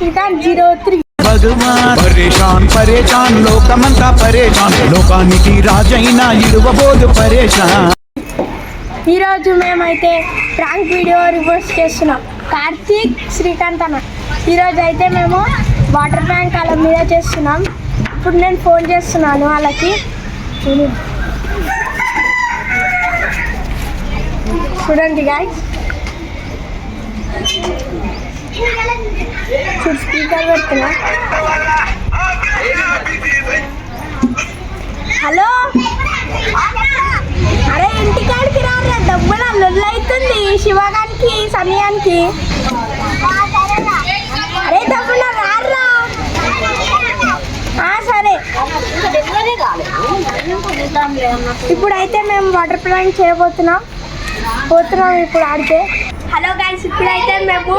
श्रीकांत 03 భగవాన్ పరేషాన్ పరేషాన్ లోకమంతా పరేషాన్ లోకానికి రాజైనా ఇరువబోదు పరేషాన్. ఈరోజు మేమైతే ప్రాంక్ వీడియో రివర్స్ చేస్తున్నాం. కార్తీక్ శ్రీకాంత్ అన్న ఈరోజు అయితే మేము వాటర్ ట్యాంక్ అలా మీద చేస్తున్నాం. ఇప్పుడు నేను ఫోన్ చేస్తున్నాను వాళ్ళకి. చూడండి గాయ్స్, స్పీకర్ పెడుతున్నా. హలో, అరే ఇంటికాడికి రారా, డబ్బులు లొల్లు అవుతుంది శివగానికి సమయానికి. అరే డబ్బులు రారా. సరే, ఇప్పుడైతే మేము వాటర్ ప్లాంట్ చేయబోతున్నాం ఇప్పుడు ఆడితే. హలో గైస్, ఇప్పుడైతే మేము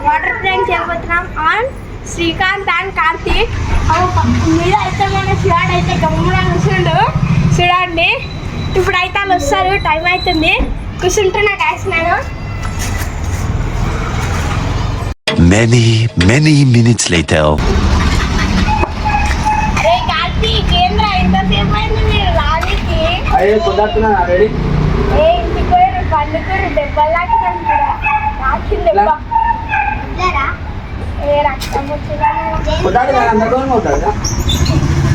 వాటర్ ప్లాంట్ చేయబోతున్నాం ఆన్ శ్రీకాంత్ అండ్ కార్తీక్. మీద అయితే మన శివాడు అయితే గమ్మున కూర్చుండు చూడండి. ఇప్పుడైతే వాళ్ళు వస్తారు, టైం అవుతుంది. కూర్చుంటున్నా గైస్ నేను. Many minutes later. అరే కార్తీక్, ఏంద్రా ఎంతసేపు అయింది మీరు రానికి? ఏ ఇంటికి పోయారు, పండుకూరు దెబ్బలు తాకినాను కూడా. నాకింది దెబ్బ. ఏ రక్తం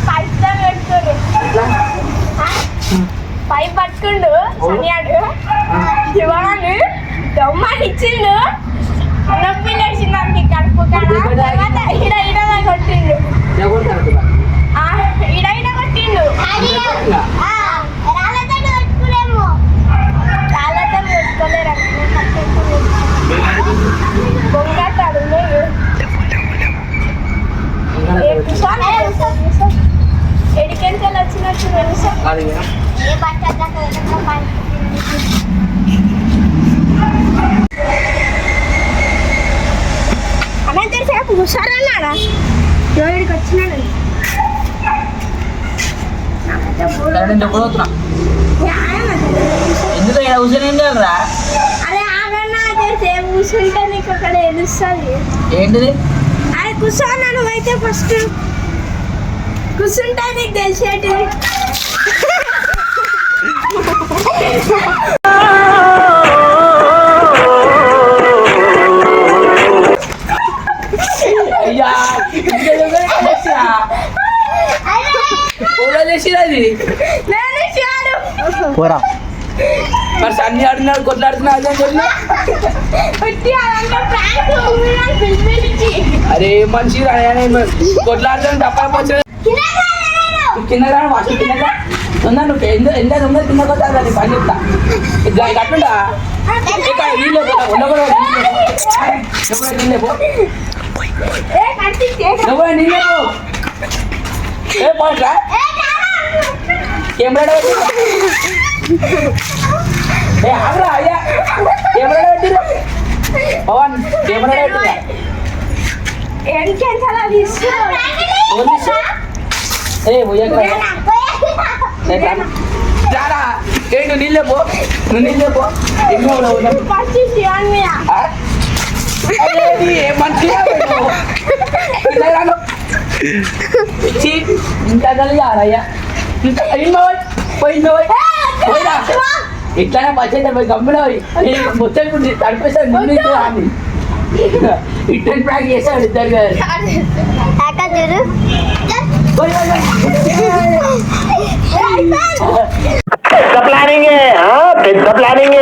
పైపుతో పెట్టుకోరు. పైప్ పట్టుకుండు సనియాడు. శివాడు దమ్మాని ఇచ్చిండు. నొప్పి లేచింది కడుపు కాడ. తర్వాత ఇడ కొట్టిండు. ఇడ కొట్టిండు. రాళ్ళతో పెట్టుకోలేరు. బొంగతాడు ఎడికెంతలు వచ్చినట్టు తెలుసా? అన్న తెలిసేపు కూర్చోరన్నాడా? ఇక్కడికి వచ్చినాడు. అరే ఆగన్నా, తెలిసేపు కూర్చుంటే నీకు అక్కడ తెలుస్తుంది. ఏంటిది? అరే కూర్చోన్నా, నువ్వైతే ఫస్ట్ కూర్చుంటా నీకు తెలిసేటివి. పోరా మరి సన్ని ఆడినాడు, కొట్లాడుతున్నాడు అని చెప్పిన. అరే మనిషి కొట్లాడుతాను తప్ప కింద వాసు కింద ఉందా? నువ్వు ఎంత ఉందో కింద కొత్తా పని చెప్తా. ఇట్లా కట్టుండా నీళ్ళు నీళ్ళే ఏ పోట్రా కెమెరా ఏ ఆగ్రా అయ్యా కెమెరా పెట్టిరు పవన్ కెమెరా పెట్టిరా ఏ రారా ఏ నువ్వు నీళ్ళే పో మంచిగా ఇంకా కలిగారయ్యా పోయిందా ఇట్లానే పచ్చేద్దాం పోయి గమ్మున పోయి మొత్తం తడిపేసాడు ముందు అని ఇట్లా ప్యాక్ చేశాడు ఇద్దరు గారు. పెద్ద ప్లానింగ్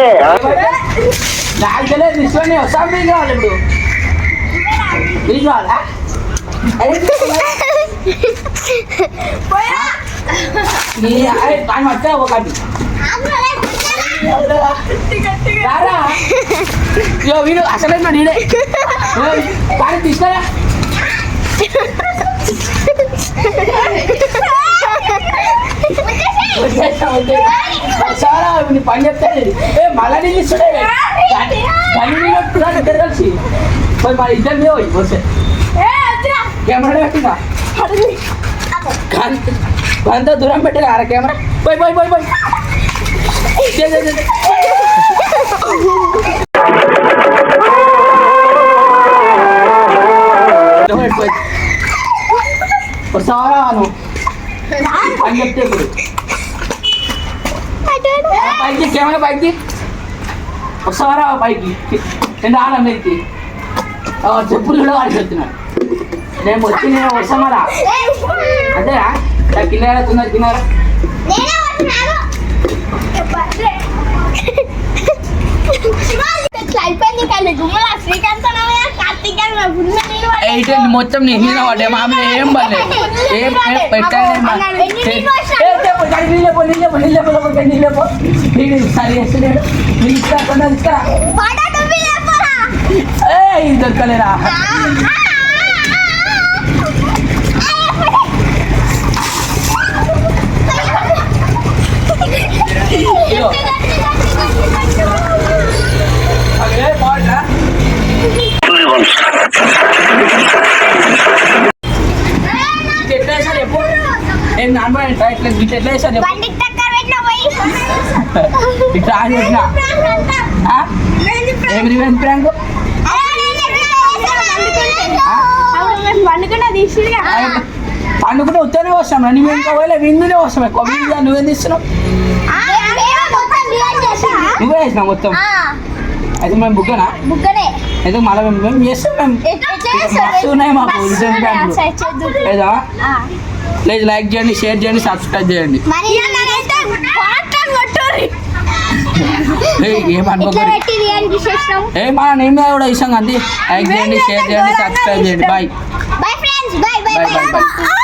నాకు తెలియదు తీసుకొని వస్తాం. మీకు కావాలి ఇప్పుడు మీకు కావాలా? పని పట్టా ఒకటి రారా వీడు అసలు నీడే కానీ తీసుకురా. సారా పని చెప్తాను. మళ్ళా నీళ్ళు ఇస్తుండే ఇద్దరు కలిసి పోయి మన ఇద్దరు మీద పోయి వస్తే కెమెరా పెట్టినా అంత దూరం పెట్టిన అర కెమెరా పోయి పోయి పోయి పోయి పోయి వస్తావా నువ్వు అని చెప్తే ఇప్పుడు పైకి కెమెరా పైకి వస్తావరా పైకి నేను రాను అందరికి చెప్పులు కూడా వాడికి చెప్తున్నాడు నేను వచ్చి నేను వస్తామరా అంతేరా కింద తొందర తిన్నారా అయిపోయింది కానీ గుమ్మల శ్రీకాంత్ మొత్తం నేను పడ్డా మామూలు ఏం పడలేదు ఏం సరే వేస్తలేడు నీళ్ళు ఇస్తా ఇది దొరకలేరా ఎట్లా వేసాను చెప్పు నేను నాన్న ఎట్లా వేసాను చెప్పు ఇట్లా చేసిన ఏం రివెంజ్ ప్రాంక్ పండుకుంటే ఉత్తనే వస్తాం నువ్వు ఇంకా పోలే విందునే వస్తాం ఎక్కువ విందు నువ్వేం తీస్తున్నావు నువ్వే వేసినావు మొత్తం అయితే మేము బుగ్గనా అయితే మళ్ళీ మేము చేస్తాం మేము మస్తు ఉన్నాయి మాకు రిటర్న్ బ్యాంకులు లేదా ప్లీజ్ లైక్ చేయండి షేర్ చేయండి సబ్స్క్రైబ్ చేయండి మన నేను కూడా ఇస్తాం అంతే లైక్ చేయండి షేర్ చేయండి సబ్స్క్రైబ్ చేయండి బాయ్ బై ఫ్రెండ్స్ బై